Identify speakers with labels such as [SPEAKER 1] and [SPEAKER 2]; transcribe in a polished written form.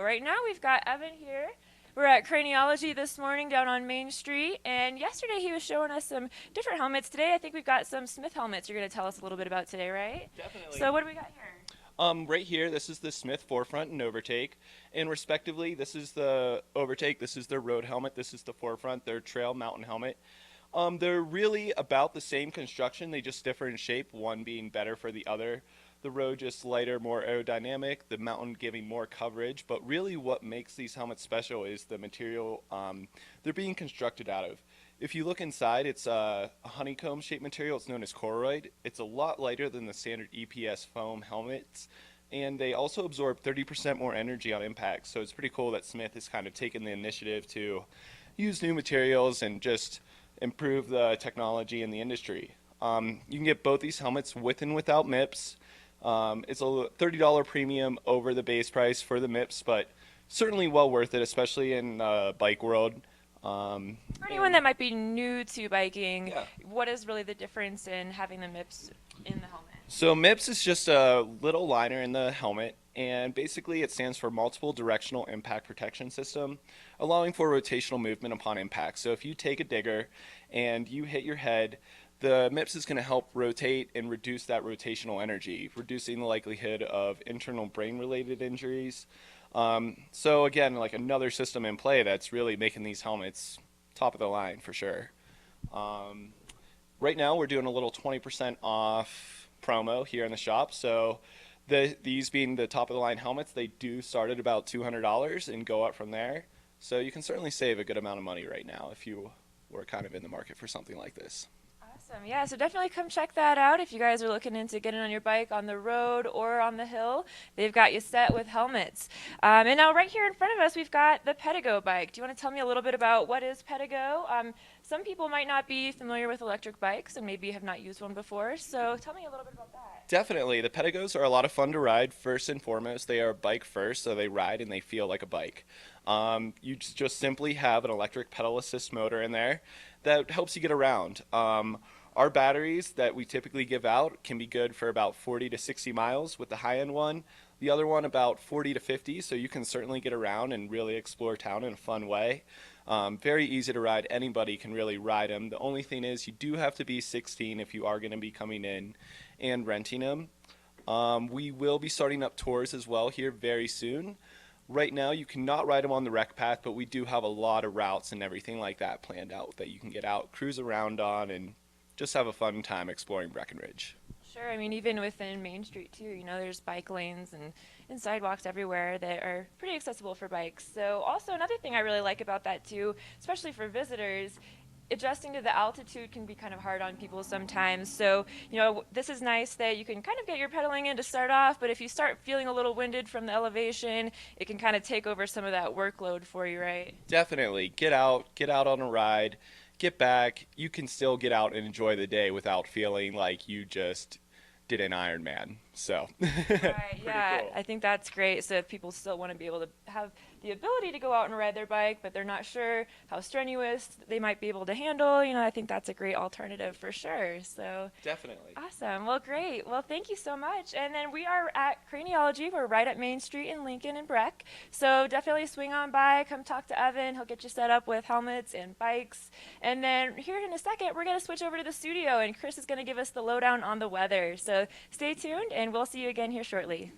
[SPEAKER 1] right now we've got Evan here. We're at Craniologie this morning down on Main Street, and yesterday he was showing us some different helmets. Today I think we've got some Smith helmets you're going to tell us a little bit about today, right?
[SPEAKER 2] Definitely.
[SPEAKER 1] So what do we got here?
[SPEAKER 2] Right here, this is the Smith Forefront and Overtake, and respectively, this is the Overtake, this is their road helmet, this is the Forefront, their trail mountain helmet. They're really about the same construction, they just differ in shape, one being better for the other. The road just lighter, more aerodynamic, the mountain giving more coverage, but really what makes these helmets special is the material they're being constructed out of. If you look inside, it's a honeycomb shaped material. It's known as choroid. It's a lot lighter than the standard EPS foam helmets, and they also absorb 30% more energy on impact. So it's pretty cool that Smith has kind of taken the initiative to use new materials and just improve the technology in the industry. You can get both these helmets with and without MIPS. It's a $30 premium over the base price for the MIPS, but certainly well worth it, especially in bike world.
[SPEAKER 1] For anyone that might be new to biking,
[SPEAKER 2] Yeah.
[SPEAKER 1] what is really the difference in having the MIPS in the helmet?
[SPEAKER 2] So MIPS is just a little liner in the helmet, and basically it stands for Multiple Directional Impact Protection System, allowing for rotational movement upon impact. So if you take a digger and you hit your head, the MIPS is going to help rotate and reduce that rotational energy, reducing the likelihood of internal brain-related injuries. So again, like another system in play that's really making these helmets top of the line for sure. Right now we're doing a little 20% off promo here in the shop. So these being the top of the line helmets, they do start at about $200 and go up from there. So you can certainly save a good amount of money right now if you were kind of in the market for something like this.
[SPEAKER 1] Awesome. Yeah, so definitely come check that out if you guys are looking into getting on your bike on the road or on the hill. They've got you set with helmets. And now right here in front of us, we've got the Pedigo bike. Do you want to tell me a little bit about what is Pedigo? Some people might not be familiar with electric bikes and maybe have not used one before, so tell me a little bit about that.
[SPEAKER 2] Definitely. The Pedigos are a lot of fun to ride. First and foremost, they are bike first, so they ride and they feel like a bike. You just simply have an electric pedal assist motor in there that helps you get around. Our batteries that we typically give out can be good for about 40 to 60 miles with the high-end one. The other one about 40 to 50, so you can certainly get around and really explore town in a fun way. Very easy to ride. Anybody can really ride them. The only thing is you do have to be 16 if you are going to be coming in and renting them. We will be starting up tours as well here very soon. Right now you cannot ride them on the rec path, but we do have a lot of routes and everything like that planned out that you can get out, cruise around on, and just have a fun time exploring Breckenridge.
[SPEAKER 1] Sure, I mean, even within Main Street, too, there's bike lanes and sidewalks everywhere that are pretty accessible for bikes. So also another thing I really like about that, too, especially for visitors, adjusting to the altitude can be kind of hard on people sometimes. So, this is nice that you can kind of get your pedaling in to start off, but if you start feeling a little winded from the elevation, it can kind of take over some of that workload for you, right?
[SPEAKER 2] Definitely. Get out on a ride, get back. You can still get out and enjoy the day without feeling like you just did an Ironman. So,
[SPEAKER 1] Right, yeah,
[SPEAKER 2] cool.
[SPEAKER 1] I think that's great. So if people still want to be able to have the ability to go out and ride their bike, but they're not sure how strenuous they might be able to handle, I think that's a great alternative for sure. So
[SPEAKER 2] Definitely.
[SPEAKER 1] awesome. Well, great. Well, thank you so much. And then we are at Craniologie. We're right at Main Street in Lincoln and Breck. So definitely swing on by, come talk to Evan. He'll get you set up with helmets and bikes. And then here in a second, we're going to switch over to the studio, and Chris is going to give us the lowdown on the weather. So stay tuned, and we'll see you again here shortly.